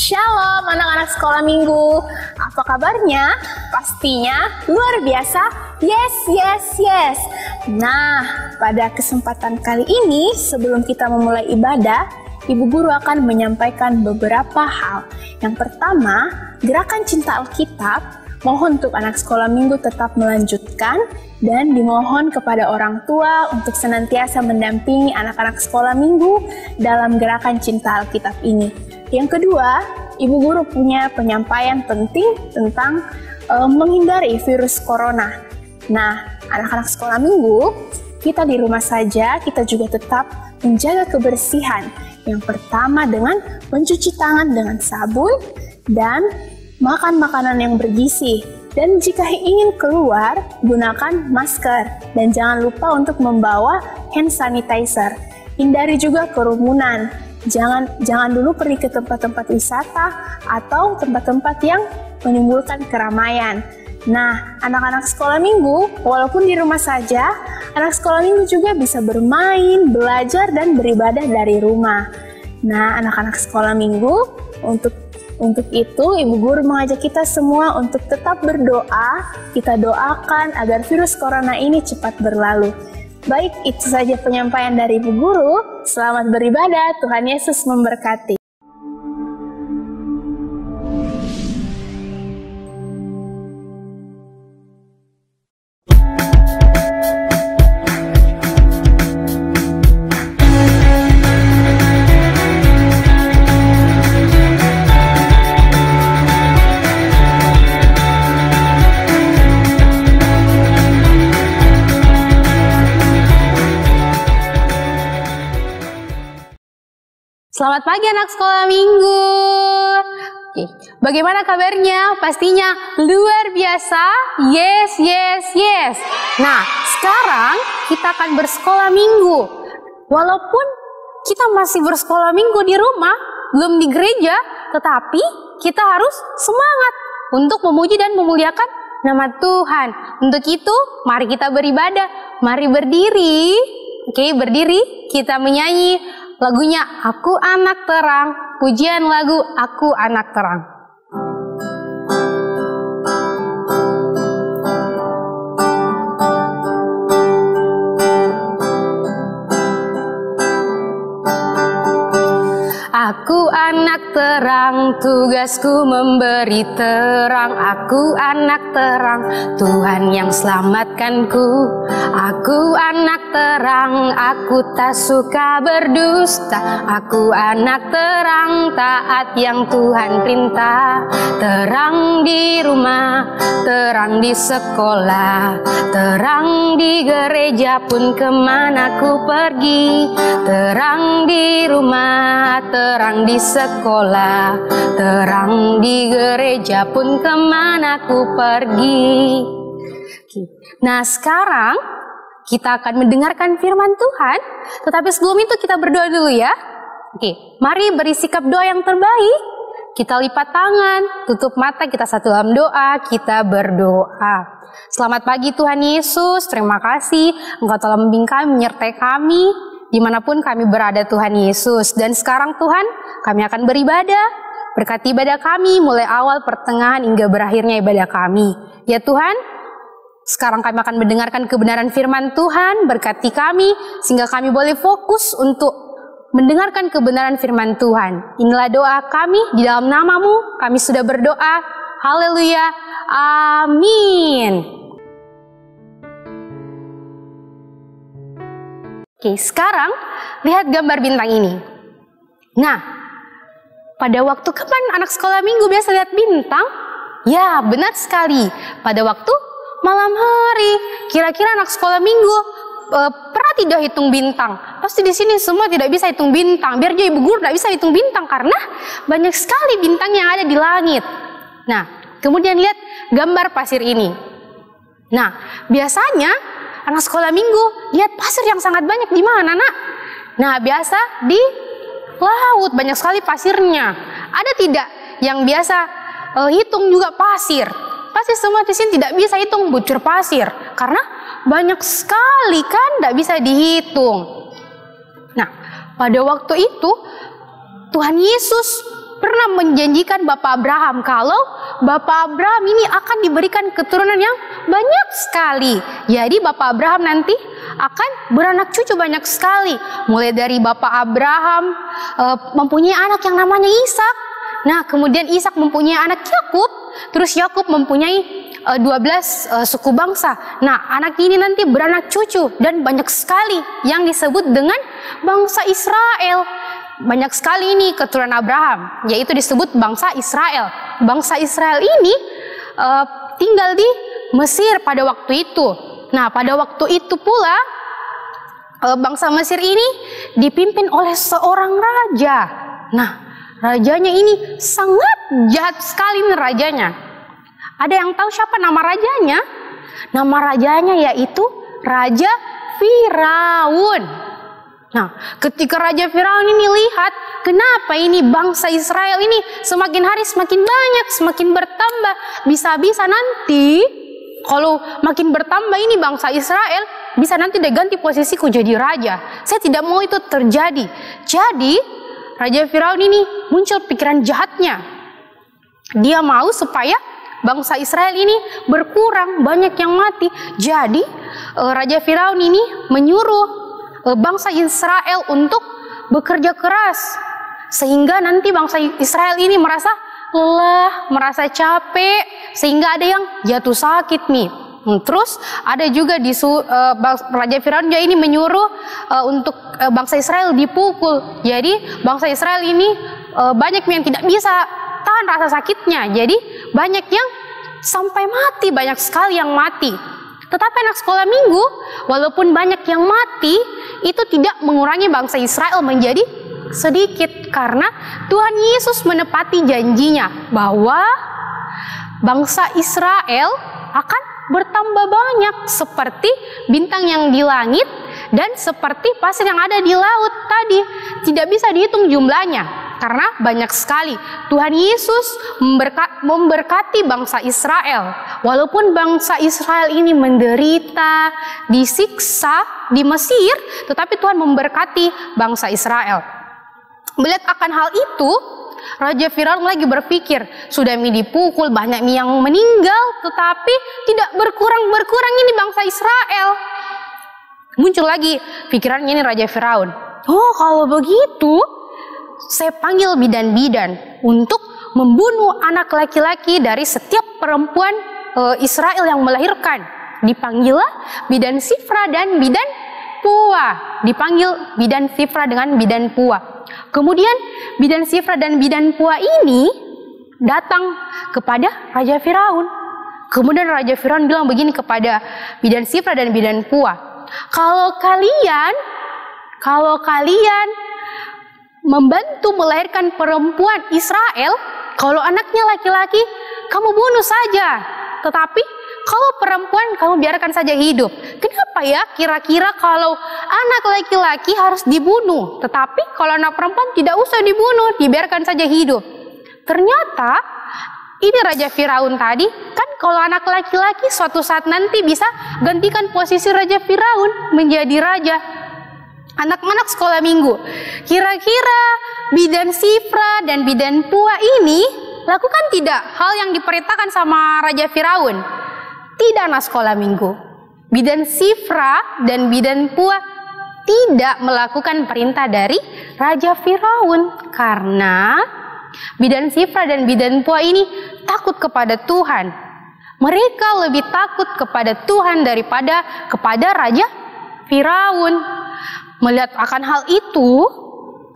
Shalom anak-anak sekolah minggu. Apa kabarnya? Pastinya luar biasa. Yes. Nah, pada kesempatan kali ini sebelum kita memulai ibadah, Ibu Guru akan menyampaikan beberapa hal. Yang pertama, gerakan cinta Alkitab. Mohon untuk anak sekolah minggu tetap melanjutkan dan dimohon kepada orang tua untuk senantiasa mendampingi anak-anak sekolah minggu dalam gerakan cinta Alkitab ini. Yang kedua, Ibu Guru punya penyampaian penting tentang menghindari virus corona. Nah, anak-anak sekolah minggu, kita di rumah saja, kita juga tetap menjaga kebersihan. Yang pertama dengan mencuci tangan dengan sabun dan makan makanan yang bergizi. Dan jika ingin keluar, gunakan masker. Dan jangan lupa untuk membawa hand sanitizer. Hindari juga kerumunan. Jangan dulu pergi ke tempat-tempat wisata atau tempat-tempat yang menimbulkan keramaian. Nah, anak-anak sekolah minggu, walaupun di rumah saja, anak sekolah minggu juga bisa bermain, belajar, dan beribadah dari rumah. Nah, anak-anak sekolah minggu, untuk itu, Ibu Guru mengajak kita semua untuk tetap berdoa. Kita doakan agar virus corona ini cepat berlalu. Baik, itu saja penyampaian dari Ibu Guru. Selamat beribadah, Tuhan Yesus memberkati. Selamat pagi anak sekolah minggu. Oke, bagaimana kabarnya? Pastinya luar biasa. Yes. Nah, sekarang kita akan bersekolah minggu. Walaupun kita masih bersekolah minggu di rumah, belum di gereja, tetapi kita harus semangat untuk memuji dan memuliakan nama Tuhan. Untuk itu, mari kita beribadah. Mari berdiri. Oke, berdiri. Kita menyanyi lagunya Aku Anak Terang, pujian lagu Aku Anak Terang. Aku anak terang, tugasku memberi terang. Aku anak terang, Tuhan yang selamatkanku. Aku anak terang, aku tak suka berdusta. Aku anak terang, taat yang Tuhan perintah. Terang di rumah, terang di sekolah, terang di gereja pun kemana ku pergi. Terang di rumah, terang di sekolah, terang di gereja pun kemana ku pergi. Nah, sekarang kita akan mendengarkan firman Tuhan, tetapi sebelum itu kita berdoa dulu ya. Oke, mari beri sikap doa yang terbaik. Kita lipat tangan, tutup mata, kita satu dalam doa, kita berdoa. Selamat pagi Tuhan Yesus, terima kasih Engkau telah membimbing kami, menyertai kami dimanapun kami berada Tuhan Yesus. Dan sekarang Tuhan, kami akan beribadah. Berkati ibadah kami mulai awal, pertengahan, hingga berakhirnya ibadah kami. Ya Tuhan, sekarang kami akan mendengarkan kebenaran firman Tuhan. Berkati kami sehingga kami boleh fokus untuk mendengarkan kebenaran firman Tuhan. Inilah doa kami, di dalam nama-Mu kami sudah berdoa. Haleluya, amin. Oke, sekarang lihat gambar bintang ini. Nah, pada waktu kapan anak sekolah minggu biasa lihat bintang? Ya, benar sekali. Pada waktu malam hari. Kira-kira anak sekolah minggu pernah tidak hitung bintang? Pasti di sini semua tidak bisa hitung bintang. Biar jadi Ibu Guru tidak bisa hitung bintang karena banyak sekali bintang yang ada di langit. Nah, kemudian lihat gambar pasir ini. Nah, biasanya anak sekolah minggu lihat pasir yang sangat banyak di mana, Nak? Nah, biasa di laut, banyak sekali pasirnya. Ada tidak yang biasa hitung juga pasir? Pasti semua di sini tidak bisa hitung bucur pasir karena banyak sekali kan, tidak bisa dihitung. Nah, pada waktu itu Tuhan Yesus pernah menjanjikan Bapak Abraham kalau Bapak Abraham ini akan diberikan keturunan yang banyak sekali. Jadi Bapak Abraham nanti akan beranak cucu banyak sekali. Mulai dari Bapak Abraham mempunyai anak yang namanya Ishak. Nah, kemudian Ishak mempunyai anak Yakub, terus Yakub mempunyai 12 suku bangsa. Nah, anak ini nanti beranak cucu dan banyak sekali yang disebut dengan bangsa Israel. Banyak sekali ini keturunan Abraham, yaitu disebut bangsa Israel. Bangsa Israel ini tinggal di Mesir pada waktu itu. Nah, pada waktu itu pula bangsa Mesir ini dipimpin oleh seorang raja. Nah, rajanya ini sangat jahat sekali nih rajanya. Ada yang tahu siapa nama rajanya? Nama rajanya yaitu Raja Firaun. Nah, ketika Raja Firaun ini lihat, kenapa ini bangsa Israel ini semakin hari semakin banyak, semakin bertambah. Bisa-bisa nanti kalau makin bertambah ini bangsa Israel, bisa nanti diganti posisiku jadi raja. Saya tidak mau itu terjadi. Jadi, Raja Firaun ini muncul pikiran jahatnya. Dia mau supaya bangsa Israel ini berkurang, banyak yang mati. Jadi, Raja Firaun ini menyuruh bangsa Israel untuk bekerja keras, sehingga nanti bangsa Israel ini merasa lelah, merasa capek, sehingga ada yang jatuh sakit nih. Terus ada juga Raja Firaun ini menyuruh untuk bangsa Israel dipukul. Jadi bangsa Israel ini banyak yang tidak bisa tahan rasa sakitnya. Jadi banyak yang sampai mati, banyak sekali yang mati. Tetapi anak sekolah minggu, walaupun banyak yang mati, itu tidak mengurangi bangsa Israel menjadi sedikit. Karena Tuhan Yesus menepati janjinya bahwa bangsa Israel akan bertambah banyak seperti bintang yang di langit dan seperti pasir yang ada di laut tadi. Tidak bisa dihitung jumlahnya karena banyak sekali. Tuhan Yesus memberkati bangsa Israel. Walaupun bangsa Israel ini menderita, disiksa di Mesir, tetapi Tuhan memberkati bangsa Israel. Melihat akan hal itu, Raja Firaun lagi berpikir, sudah dipukul, banyak yang meninggal, tetapi tidak berkurang ini bangsa Israel. Muncul lagi pikirannya ini Raja Firaun. Oh, kalau begitu, saya panggil bidan-bidan untuk membunuh anak laki-laki dari setiap perempuan Israel yang melahirkan. Dipanggillah bidan Sifra dan bidan Pua. Dipanggil bidan Sifra dengan bidan Pua. Kemudian bidan Sifra dan bidan Pua ini datang kepada Raja Firaun. Kemudian Raja Firaun bilang begini kepada bidan Sifra dan bidan Pua, kalau kalian membantu melahirkan perempuan Israel, kalau anaknya laki-laki, kamu bunuh saja. Tetapi kalau perempuan, kamu biarkan saja hidup. Kenapa ya kira-kira kalau anak laki-laki harus dibunuh, tetapi kalau anak perempuan tidak usah dibunuh, dibiarkan saja hidup? Ternyata ini Raja Firaun tadi, kan kalau anak laki-laki suatu saat nanti bisa gantikan posisi Raja Firaun menjadi raja. Anak-anak sekolah minggu, kira-kira bidan Sifra dan bidan Pua ini lakukan tidak hal yang diperintahkan sama Raja Firaun? Tidak, anak sekolah minggu. Bidan Sifra dan bidan Pua tidak melakukan perintah dari Raja Firaun karena bidan Sifra dan bidan Pua ini takut kepada Tuhan. Mereka lebih takut kepada Tuhan daripada kepada Raja Firaun. Melihat akan hal itu,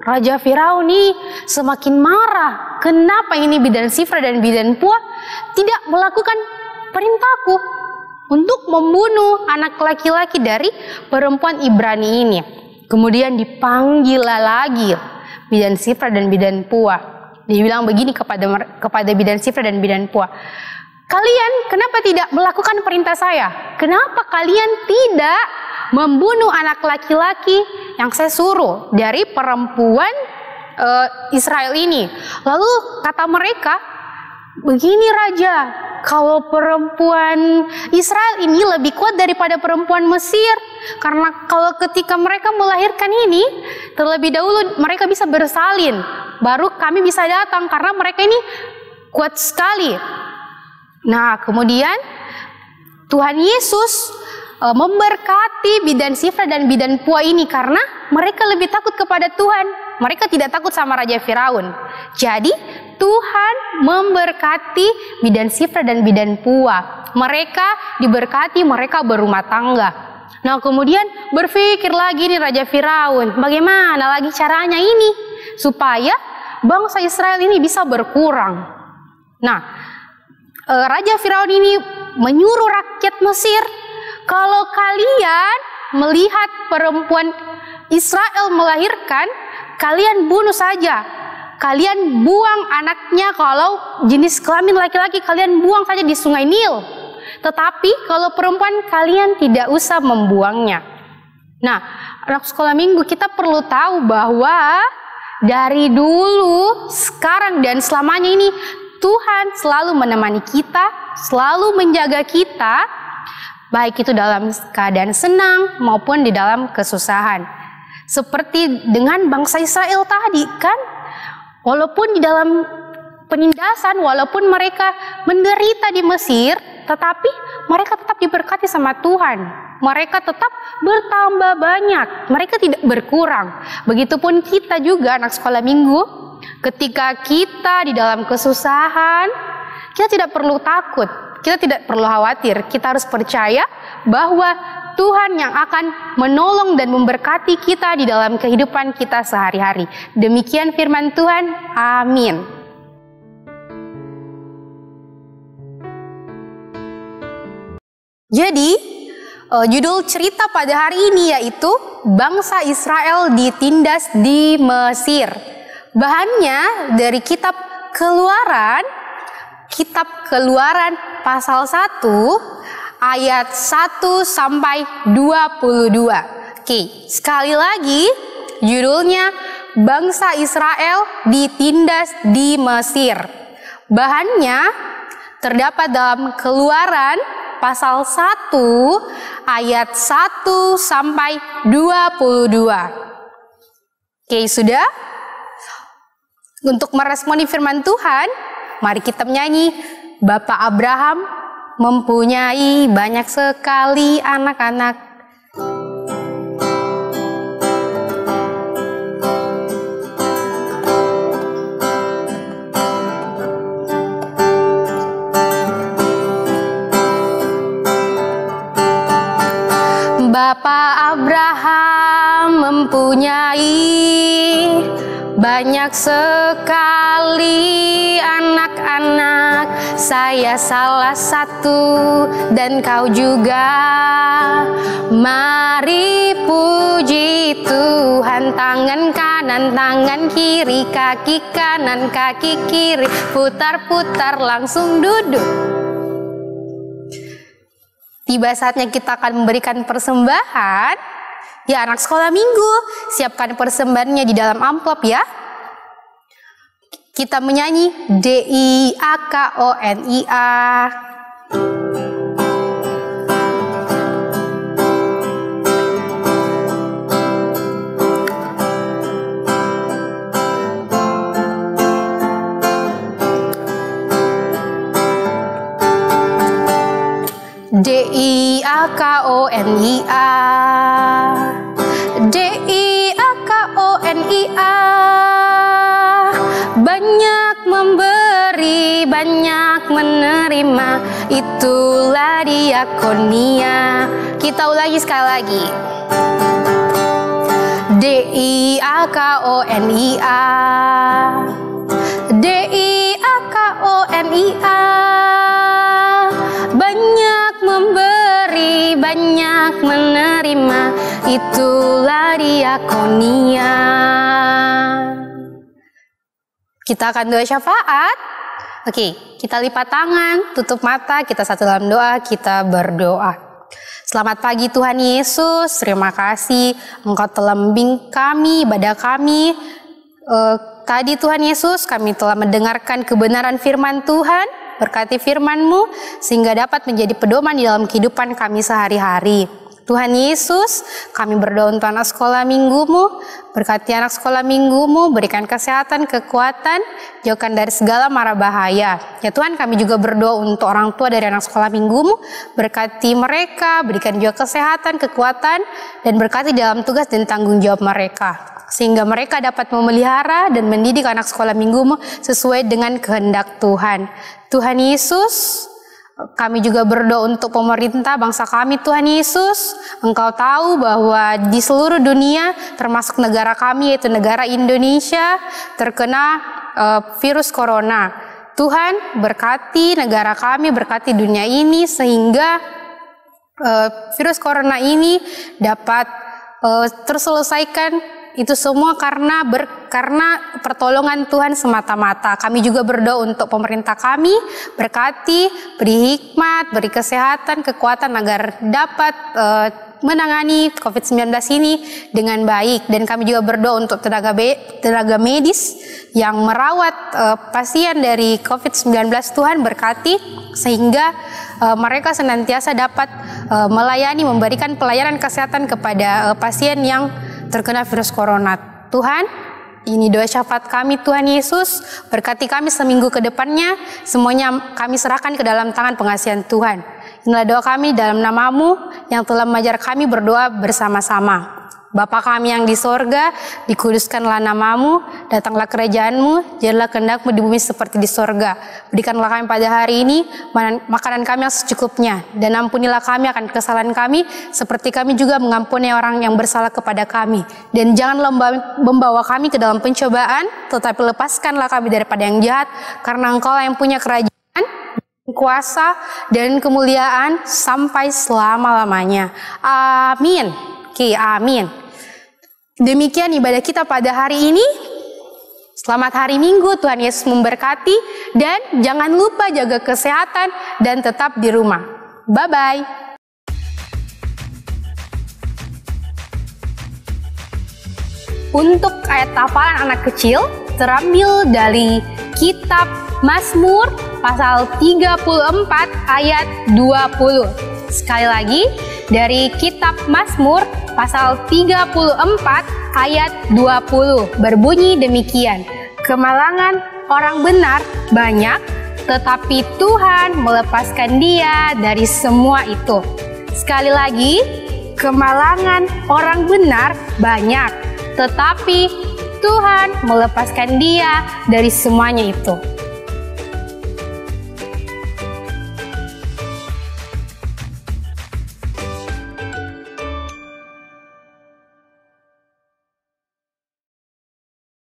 Raja Firaun ini semakin marah. Kenapa ini bidan Sifra dan bidan Pua tidak melakukan perintahku untuk membunuh anak laki-laki dari perempuan Ibrani ini? Kemudian dipanggil lagi bidan Sifra dan bidan Pua. Dia bilang begini kepada bidan Sifra dan bidan Pua, kalian kenapa tidak melakukan perintah saya? Kenapa kalian tidak membunuh anak laki-laki yang saya suruh dari perempuan Israel ini? Lalu kata mereka, begini Raja, kalau perempuan Israel ini lebih kuat daripada perempuan Mesir. Karena kalau ketika mereka melahirkan ini, terlebih dahulu mereka bisa bersalin, baru kami bisa datang karena mereka ini kuat sekali. Nah, kemudian Tuhan Yesus memberkati bidan Sifra dan bidan Pua ini karena mereka lebih takut kepada Tuhan. Mereka tidak takut sama Raja Firaun. Jadi Tuhan memberkati bidan Sifra dan bidan Pua. Mereka diberkati, mereka berumah tangga. Nah, kemudian berpikir lagi nih Raja Firaun, bagaimana lagi caranya ini supaya bangsa Israel ini bisa berkurang. Nah, Raja Firaun ini menyuruh rakyat Mesir, kalau kalian melihat perempuan Israel melahirkan, kalian bunuh saja. Kalian buang anaknya, kalau jenis kelamin laki-laki kalian buang saja di sungai Nil. Tetapi kalau perempuan kalian tidak usah membuangnya. Nah, anak sekolah minggu, kita perlu tahu bahwa dari dulu, sekarang dan selamanya ini Tuhan selalu menemani kita, selalu menjaga kita, baik itu dalam keadaan senang maupun di dalam kesusahan. Seperti dengan bangsa Israel tadi kan, walaupun di dalam penindasan, walaupun mereka menderita di Mesir, tetapi mereka tetap diberkati sama Tuhan. Mereka tetap bertambah banyak, mereka tidak berkurang. Begitupun kita juga anak sekolah minggu, ketika kita di dalam kesusahan, kita tidak perlu takut, kita tidak perlu khawatir. Kita harus percaya bahwa Tuhan yang akan menolong dan memberkati kita di dalam kehidupan kita sehari-hari. Demikian firman Tuhan. Amin. Jadi, judul cerita pada hari ini yaitu bangsa Israel ditindas di Mesir. Bahannya dari kitab Keluaran pasal 1 ayat 1 sampai 22. Oke, sekali lagi judulnya bangsa Israel ditindas di Mesir. Bahannya terdapat dalam Keluaran pasal 1 ayat 1 sampai 22. Oke, sudah? Untuk meresponi firman Tuhan, mari kita menyanyi Bapak Abraham mempunyai banyak sekali anak-anak. Bapak Abraham mempunyai banyak sekali anak-anak. Saya salah satu dan kau juga. Mari puji Tuhan. Tangan kanan, tangan kiri, kaki kanan, kaki kiri, putar-putar langsung duduk. Tiba saatnya kita akan memberikan persembahan. Ya, anak sekolah minggu, siapkan persembahannya di dalam amplop ya. Kita menyanyi DIAKONIA. DIAKONIA, DIAKONIA. Banyak memberi, banyak menerima, itulah diakonia. Kita ulangi sekali lagi. DIAKONIA, DIAKONIA. Banyak memberi, banyak menerima, itulah diakonia. Kita akan doa syafaat. Oke, kita lipat tangan, tutup mata, kita satu dalam doa, kita berdoa. Selamat pagi Tuhan Yesus, terima kasih Engkau telah membimbing kami, ibadah kami. Tadi Tuhan Yesus, kami telah mendengarkan kebenaran firman Tuhan. berkati firman-Mu sehingga dapat menjadi pedoman di dalam kehidupan kami sehari-hari. Tuhan Yesus, kami berdoa untuk anak sekolah minggu-Mu, berkati anak sekolah minggu-Mu, berikan kesehatan, kekuatan, jauhkan dari segala mara bahaya. Ya Tuhan, kami juga berdoa untuk orang tua dari anak sekolah minggu-Mu, berkati mereka, berikan juga kesehatan, kekuatan, dan berkati dalam tugas dan tanggung jawab mereka, sehingga mereka dapat memelihara dan mendidik anak sekolah minggu-Mu sesuai dengan kehendak Tuhan. Tuhan Yesus, kami juga berdoa untuk pemerintah bangsa kami. Tuhan Yesus, Engkau tahu bahwa di seluruh dunia termasuk negara kami yaitu negara Indonesia terkena virus corona. Tuhan berkati negara kami, berkati dunia ini sehingga virus corona ini dapat terselesaikan. Itu semua karena pertolongan Tuhan semata-mata. Kami juga berdoa untuk pemerintah kami, berkati, beri hikmat, beri kesehatan, kekuatan agar dapat menangani COVID-19 ini dengan baik. Dan kami juga berdoa untuk tenaga medis yang merawat pasien dari COVID-19. Tuhan berkati sehingga mereka senantiasa dapat melayani, memberikan pelayanan kesehatan kepada pasien yang terkena virus corona. Tuhan, ini doa syafaat kami. Tuhan Yesus, berkati kami seminggu ke depannya, semuanya kami serahkan ke dalam tangan pengasihan Tuhan. Inilah doa kami dalam nama-Mu yang telah mengajar kami berdoa bersama-sama. Bapa kami yang di sorga, dikuduskanlah nama-Mu, datanglah kerajaan-Mu, jadilah kehendak-Mu di bumi seperti di sorga. Berikanlah kami pada hari ini makanan kami yang secukupnya, dan ampunilah kami akan kesalahan kami, seperti kami juga mengampuni orang yang bersalah kepada kami. Dan janganlah membawa kami ke dalam pencobaan, tetapi lepaskanlah kami daripada yang jahat, karena Engkau yang punya kerajaan, kuasa, dan kemuliaan sampai selama-lamanya. Amin. Oke, amin. Demikian ibadah kita pada hari ini. Selamat hari Minggu, Tuhan Yesus memberkati, dan jangan lupa jaga kesehatan dan tetap di rumah. Bye-bye. Untuk ayat hafalan anak kecil terambil dari kitab Mazmur pasal 34 ayat 20. Sekali lagi, dari kitab Mazmur pasal 34 ayat 20 berbunyi demikian. Kemalangan orang benar banyak, tetapi Tuhan melepaskan dia dari semua itu. Sekali lagi, kemalangan orang benar banyak, tetapi Tuhan melepaskan dia dari semuanya itu.